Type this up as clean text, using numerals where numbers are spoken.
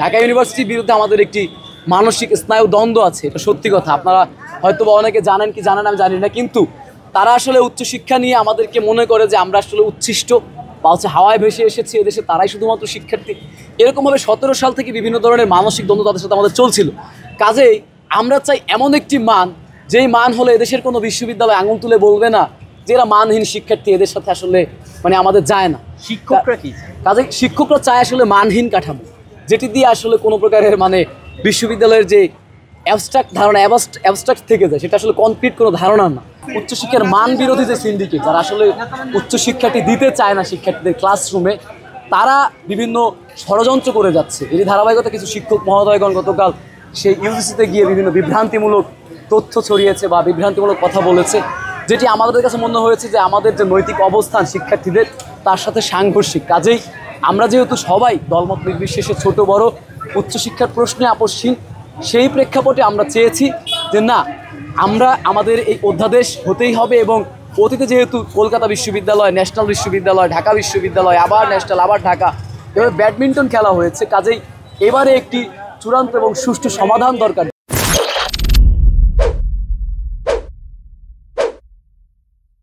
ঢাকা ইউনিভার্সিটির বিরুদ্ধে আমাদের একটি মানসিক স্নায়ু দ্বন্দ্ব আছে, এটা সত্যি কথা। আপনারা হয়তো বা অনেকে জানেন কি জানেন আমি জানি না, কিন্তু তারা আসলে উচ্চশিক্ষা নিয়ে আমাদেরকে মনে করে যে আমরা আসলে উচ্ছিষ্ট বা হাওয়ায় ভেসে এসেছি, এদেশে তারাই শুধুমাত্র শিক্ষার্থী। এরকমভাবে 17 সাল থেকে বিভিন্ন ধরনের মানসিক দ্বন্দ্ব তাদের সাথে আমাদের চলছিল। কাজেই আমরা চাই এমন একটি মান, যেই মান হলে এদেশের কোনো বিশ্ববিদ্যালয় আঙুল তুলে বলবে না যে এরা মানহীন শিক্ষার্থী, এদের সাথে আসলে আমাদের যায় না। শিক্ষকরা কি কাজে শিক্ষকরা চায় আসলে মানহীন কাঠামো, যেটি দিয়ে আসলে কোনো প্রকারের বিশ্ববিদ্যালয়ের যে অ্যাবস্ট্রাক্ট ধারণা অ্যাবস্ট্রাক্ট থেকে যায়, সেটা আসলে কনক্রিট কোনো ধারণা না। উচ্চশিক্ষার মান বিরোধী যে সিন্ডিকেট, যারা আসলে উচ্চশিক্ষাটি দিতে চায় না শিক্ষার্থীদের ক্লাসরুমে, তারা বিভিন্ন ষড়যন্ত্র করে যাচ্ছে। এর ধারাবাহিকতা কিছু শিক্ষক মহোদয়গণ গতকাল সেই ইউজিসিতে গিয়ে বিভিন্ন বিভ্রান্তিমূলক তথ্য ছড়িয়েছে বা বিভ্রান্তিমূলক কথা বলেছে, যেটি আমাদের কাছে মনে হয়েছে যে আমাদের যে নৈতিক অবস্থান শিক্ষার্থীদের তার সাথে সাংঘর্ষিক। কাজেই আমরা যেহেতু সবাই দলমত নির্বিশেষে ছোট বড় উচ্চশিক্ষার প্রশ্নে আপসহীন, সেই প্রেক্ষাপটে আমরা চেয়েছি যে না, আমরা আমাদের এই অধ্যাদেশ হতেই হবে। এবং অতীতে যেহেতু কলকাতা বিশ্ববিদ্যালয়, ন্যাশনাল বিশ্ববিদ্যালয়, ঢাকা বিশ্ববিদ্যালয়, আবার ন্যাশনাল, আবার ঢাকা, এভাবে ব্যাডমিন্টন খেলা হয়েছে, কাজেই এবারে একটি চূড়ান্ত এবং সুষ্ঠু সমাধান দরকার।